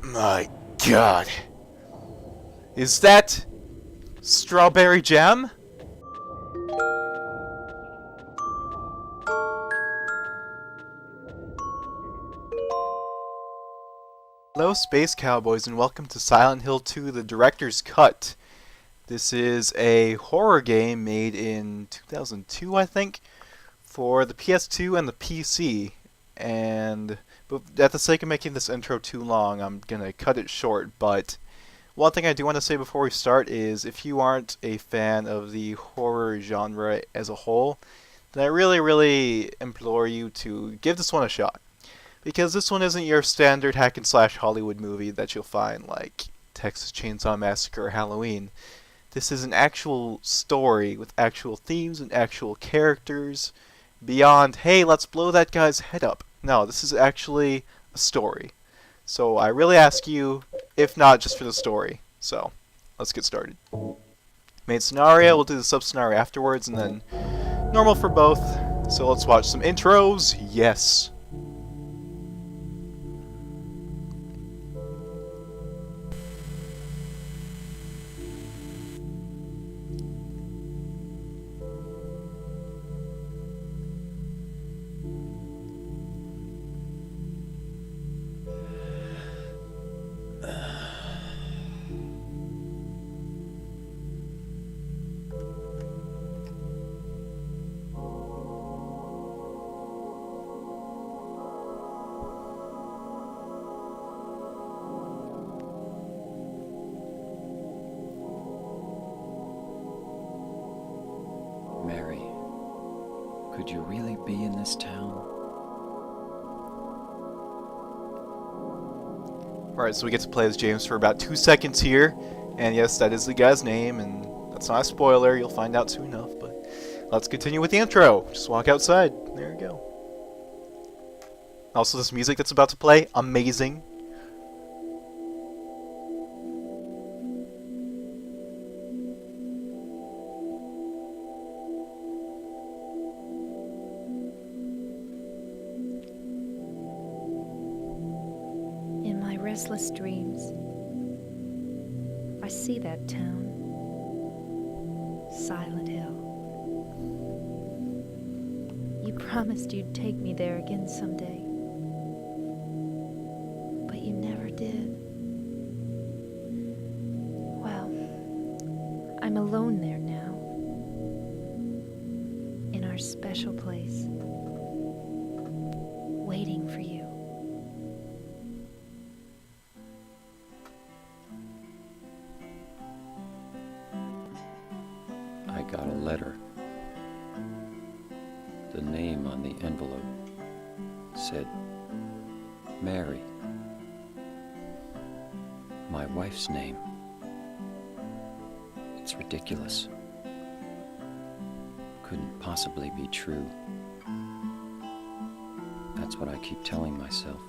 My God. Is that strawberry jam? Hello, Space Cowboys, and welcome to Silent Hill 2, the Director's Cut. This is a horror game made in 2002, I think, for the PS2 and the PC. But at the sake of making this intro too long, I'm gonna cut it short. But one thing I do want to say before we start is, if you aren't a fan of the horror genre as a whole, then I really implore you to give this one a shot. Because this one isn't your standard hack and slash Hollywood movie that you'll find like Texas Chainsaw Massacre or Halloween. This is an actual story with actual themes and actual characters beyond, hey, let's blow that guy's head up. No, this is actually a story. So I really ask you, if not just for the story. So, let's get started. Main scenario, we'll do the sub-scenario afterwards, and then normal for both. So let's watch some intros. Yes. Mary, could you really be in this town? Alright, so we get to play as James for about 2 seconds here. And yes, that is the guy's name, and that's not a spoiler, you'll find out soon enough. But let's continue with the intro. Just walk outside. There we go. Also, this music that's about to play, amazing. In my restless dreams, I see that town, Silent Hill. You promised you'd take me there again someday, but you never did. Well, I'm alone there now, in our special place, waiting for you. I got a letter. The name on the envelope said Mary. My wife's name. It's ridiculous. Couldn't possibly be true. That's what I keep telling myself.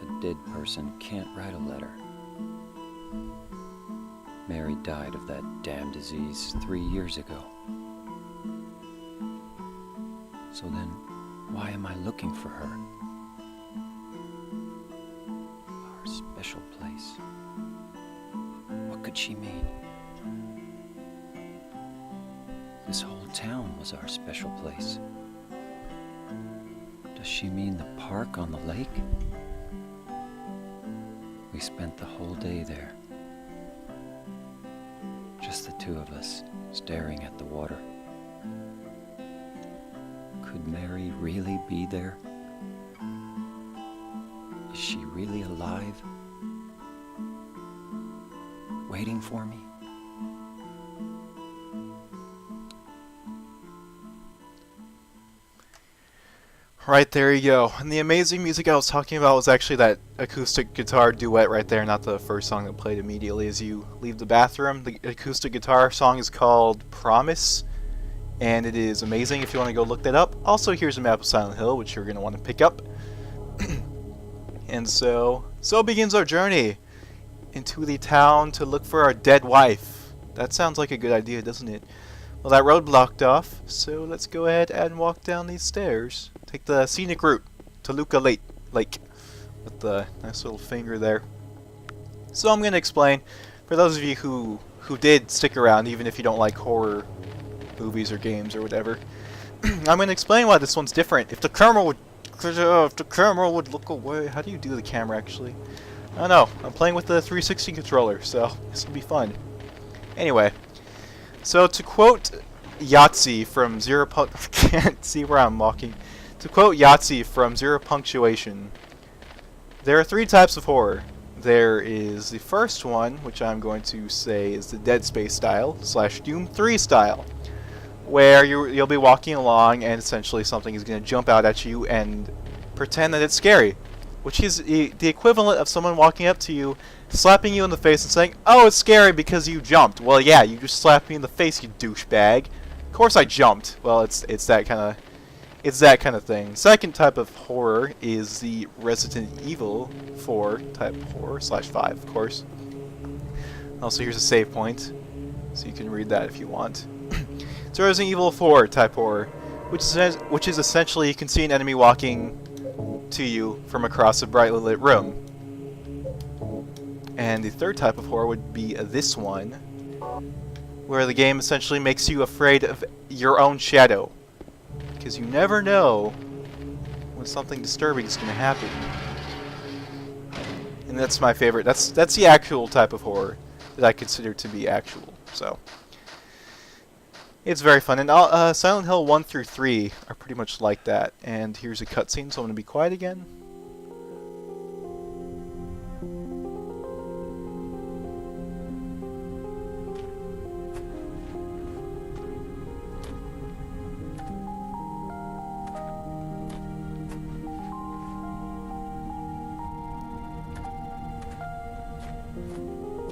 A dead person can't write a letter. Mary died of that damn disease 3 years ago. So then, why am I looking for her? Our special place. What could she mean? This whole town was our special place. Does she mean the park on the lake? We spent the whole day there. Just the two of us, staring at the water. Could Mary really be there? Is she really alive? Waiting for me? Right, there you go. And the amazing music I was talking about was actually that acoustic guitar duet right there, not the first song that played immediately as you leave the bathroom. The acoustic guitar song is called Promise, and it is amazing if you want to go look that up. Also, here's a map of Silent Hill, which you're going to want to pick up. And so begins our journey into the town to look for our dead wife. That sounds like a good idea, doesn't it? Well, that road blocked off, so let's go ahead and walk down these stairs. Take the scenic route to Luca Lake. with the nice little finger there. So I'm going to explain, for those of you who did stick around, even if you don't like horror movies or games or whatever, I'm going to explain why this one's different. If the camera would look away, how do you do the camera actually? I don't know. I'm playing with the 360 controller, so this will be fun. Anyway, so to quote Yahtzee from can't see where I'm walking. To quote Yahtzee from Zero Punctuation, there are 3 types of horror. There is the first one, which I'm going to say is the Dead Space style / Doom 3 style, where you'll be walking along and essentially something is going to jump out at you and pretend that it's scary, which is the equivalent of someone walking up to you, slapping you in the face and saying, "Oh, it's scary because you jumped." Well, yeah, you just slapped me in the face, you douchebag. Of course I jumped. Well, it's that kind of thing. Second type of horror is the Resident Evil 4 type of horror / 5, of course. Also, here's a save point, so you can read that if you want. It's Resident Evil 4 type horror, which is essentially you can see an enemy walking to you from across a brightly lit room. And the third type of horror would be this one, where the game essentially makes you afraid of your own shadow, because you never know when something disturbing is going to happen. And that's my favorite. That's the actual type of horror that I consider to be actual. So it's very fun. And Silent Hill 1 through 3 are pretty much like that. And here's a cutscene, so I'm going to be quiet again.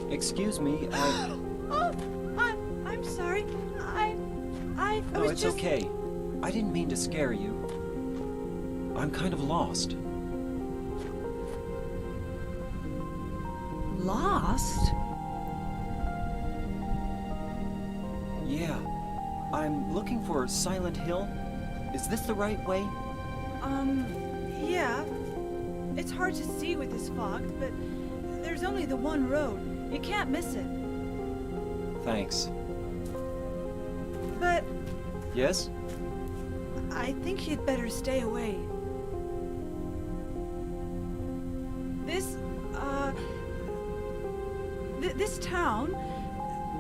Excuse me, Oh, I'm sorry. I No, was it's just... okay. I didn't mean to scare you. I'm kind of lost. Lost? Yeah. I'm looking for Silent Hill. Is this the right way? Yeah. It's hard to see with this fog, but there's only the one road. You can't miss it. Thanks. But Yes? I think you'd better stay away. This town,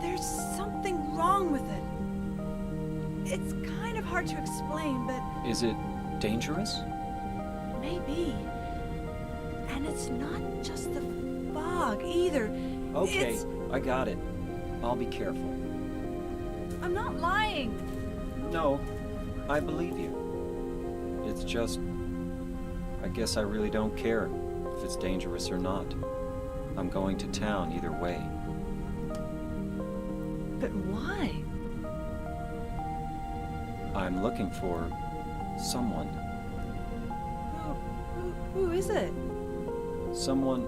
there's something wrong with it. It's kind of hard to explain, but Is it dangerous? maybe. And it's not just the fog either. Okay, It's... I got it. I'll be careful. I'm not lying. No, I believe you. It's just... I guess I really don't care if it's dangerous or not. I'm going to town either way. But why? I'm looking for someone. Who is it? Someone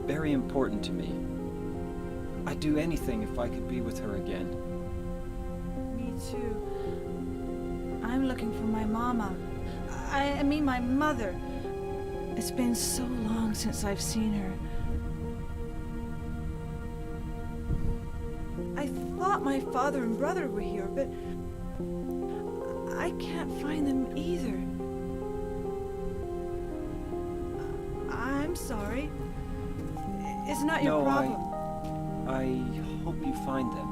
very important to me. I'd do anything if I could be with her again. Me too. I'm looking for my mama. I mean my mother. It's been so long since I've seen her. I thought my father and brother were here, but I can't find them either. I'm sorry. It's not your No, problem. I hope you find them.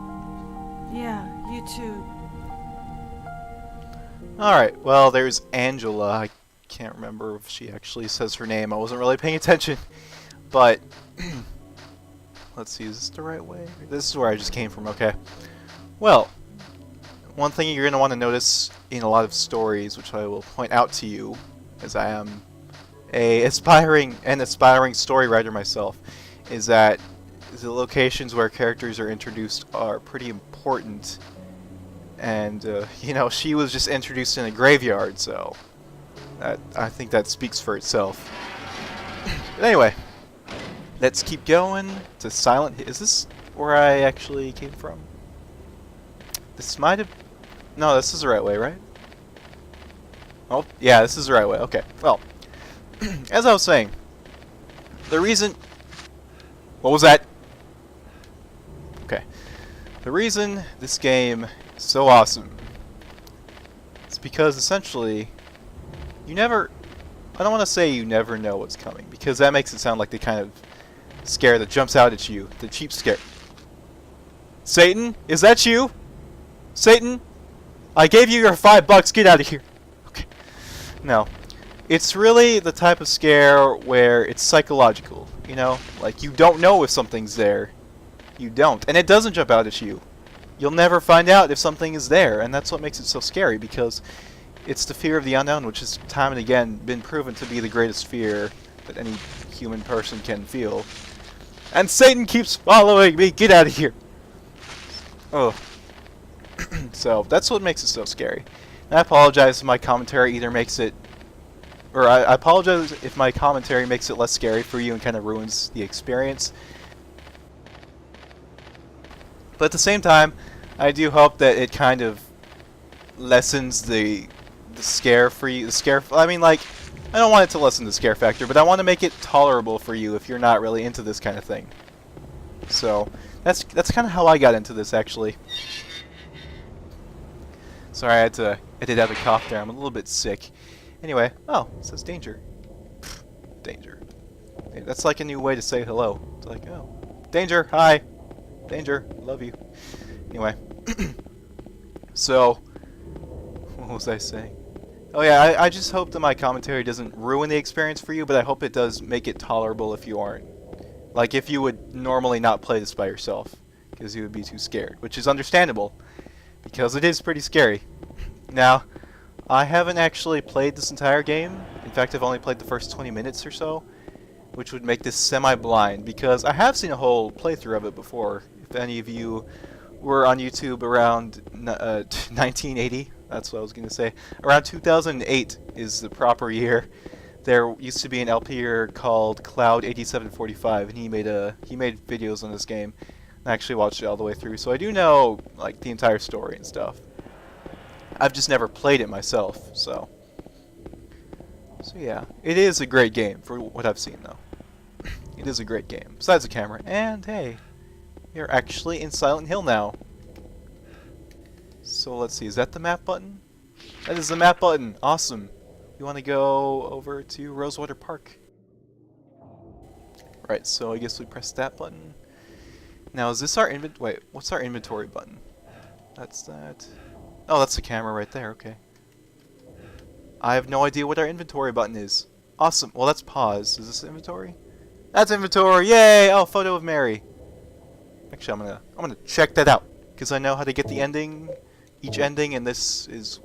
Yeah, you too. Alright, well, there's Angela. I can't remember if she actually says her name. I wasn't really paying attention. But, let's see, is this the right way? This is where I just came from, okay. Well, one thing you're going to want to notice in a lot of stories, which I will point out to you, as I am an aspiring story writer myself, is that the locations where characters are introduced are pretty important. And, you know, she was just introduced in a graveyard, so I think that speaks for itself. But anyway, let's keep going to Silent Hill. Is this where I actually came from? This might have... No, this is the right way, right? Oh, yeah, this is the right way. Okay, well, as I was saying, the reason... What was that? Okay. The reason this game is so awesome is because essentially you never... I don't want to say you never know what's coming, because that makes it sound like the kind of scare that jumps out at you, the cheap scare. Satan, is that you? Satan, I gave you your $5. Get out of here. Okay. No. It's really the type of scare where it's psychological, you know? Like, you don't know if something's there. You don't. And it doesn't jump out at you. You'll never find out if something is there, and that's what makes it so scary, because it's the fear of the unknown, which has time and again been proven to be the greatest fear that any human person can feel. And Satan keeps following me. Get out of here. Oh. So, that's what makes it so scary. And I apologize if my commentary either makes it... Or I apologize if my commentary makes it less scary for you and kind of ruins the experience. But at the same time, I do hope that it kind of lessens the scare for you. I mean, like, I don't want it to lessen the scare factor, but I want to make it tolerable for you if you're not really into this kind of thing. So, that's kind of how I got into this, actually. Sorry, I had to edit out a cough there. I'm a little bit sick. Anyway, oh, it says danger. Pfft, danger. Hey, that's like a new way to say hello. It's like, oh, danger, hi. Danger, love you. Anyway. So, what was I saying? Oh yeah, I just hope that my commentary doesn't ruin the experience for you, but I hope it does make it tolerable if you aren't. Like, if you would normally not play this by yourself, because you would be too scared, which is understandable, because it is pretty scary. Now, I haven't actually played this entire game. In fact, I've only played the first 20 minutes or so, which would make this semi-blind, because I have seen a whole playthrough of it before. If any of you were on YouTube around 1980, that's what I was going to say. Around 2008 is the proper year. There used to be an LPer called Cloud8745, and he made videos on this game. I actually watched it all the way through, so I do know like the entire story and stuff. I've just never played it myself, so yeah, it is a great game for what I've seen, though. It is a great game. Besides the camera, and hey, you're actually in Silent Hill now. So let's see, is that the map button? That is the map button. Awesome. You want to go over to Rosewater Park. Right, so I guess we press that button. Now, is this our wait, what's our inventory button? That's that. Oh, that's the camera right there, okay. I have no idea what our inventory button is. Awesome. Well, that's pause. Is this inventory? That's inventory. Yay! Oh, photo of Mary. Actually, I'm gonna check that out, because I know how to get the ending, each ending, and this is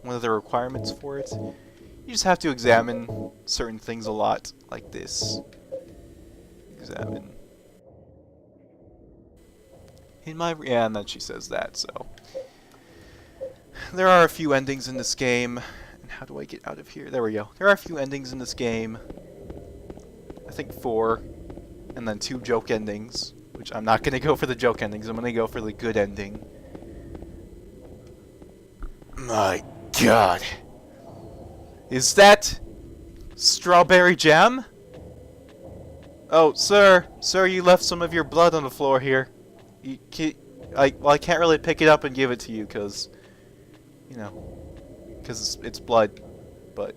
one of the requirements for it. You just have to examine certain things a lot, like this. Examine. Yeah, and then she says that, so. There are a few endings in this game. And how do I get out of here? There we go. There are a few endings in this game. I think 4. And then 2 joke endings. Which I'm not going to go for the joke endings. I'm going to go for the good ending. My God. Is that strawberry jam? Oh, sir. Sir, you left some of your blood on the floor here. I can't really pick it up and give it to you because, you know, because it's blood. But,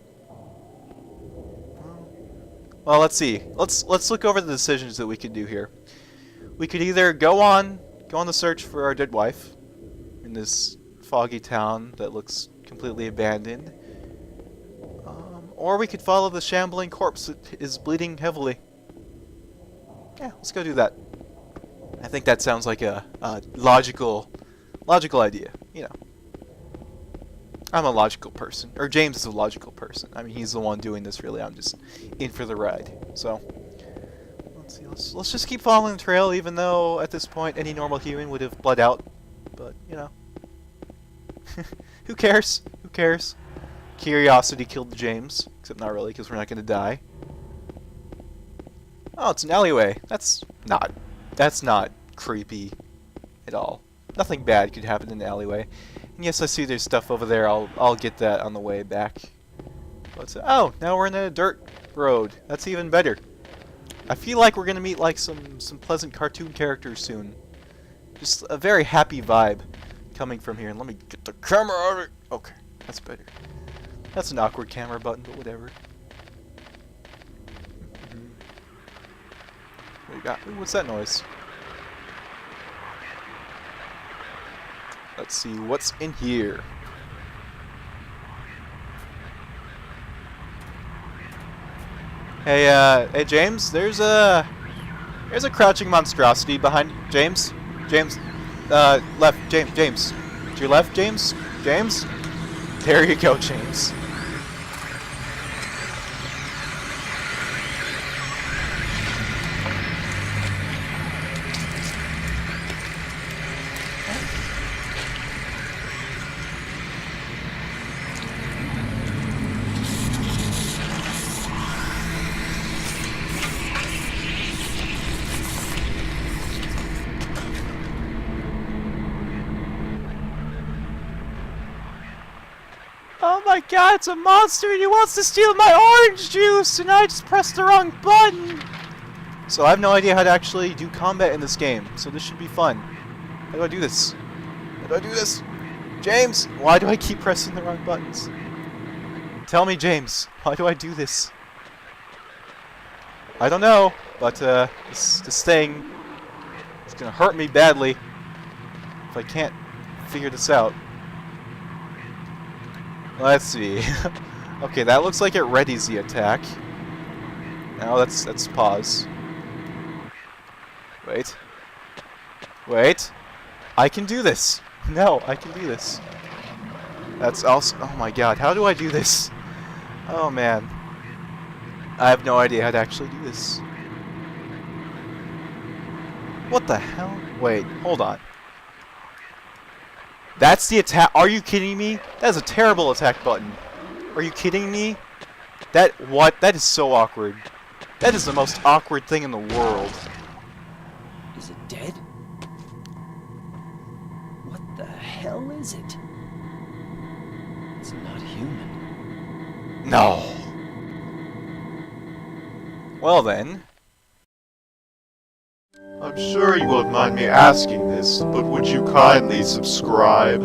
well, let's see. Let's look over the decisions that we could do here. We could either go on the search for our dead wife in this foggy town that looks completely abandoned, or we could follow the shambling corpse that is bleeding heavily. Yeah, let's go do that. I think that sounds like a logical idea, you know. I'm a logical person, or James is a logical person. I mean, he's the one doing this, really. I'm just in for the ride. So, let's see. Let's just keep following the trail, even though at this point any normal human would have bled out. But, you know. Who cares? Who cares? Curiosity killed James. Except not really, because we're not going to die. Oh, it's an alleyway. That's not creepy at all. Nothing bad could happen in the alleyway. And yes, I see there's stuff over there. I'll get that on the way back. But, oh, now we're in a dirt road. That's even better. I feel like we're gonna meet like some pleasant cartoon characters soon. Just a very happy vibe coming from here. And let me get the camera out of it. Okay, that's better. That's an awkward camera button, but whatever. What you got? Ooh, what's that noise? Let's see what's in here. Hey James, there's a crouching monstrosity behind James. James, left. James, to your left, James. James, there you go, James. Oh my god, it's a monster and he wants to steal my orange juice and I just pressed the wrong button! So I have no idea how to actually do combat in this game, so this should be fun. How do I do this? How do I do this? James! Why do I keep pressing the wrong buttons? Tell me, James, why do I do this? I don't know, but this thing is gonna hurt me badly if I can't figure this out. Let's see. Okay, that looks like it readies the attack. Now let's pause. Wait. Wait. I can do this. No, I can do this. That's also... Oh my god, how do I do this? Oh man. I have no idea how to actually do this. What the hell? Wait, hold on. That's the attack. Are you kidding me? That is a terrible attack button. Are you kidding me? What? That is so awkward. That is the most awkward thing in the world. Is it dead? What the hell is it? It's not human. No. Well then. I'm sure you won't mind me asking this, but would you kindly subscribe?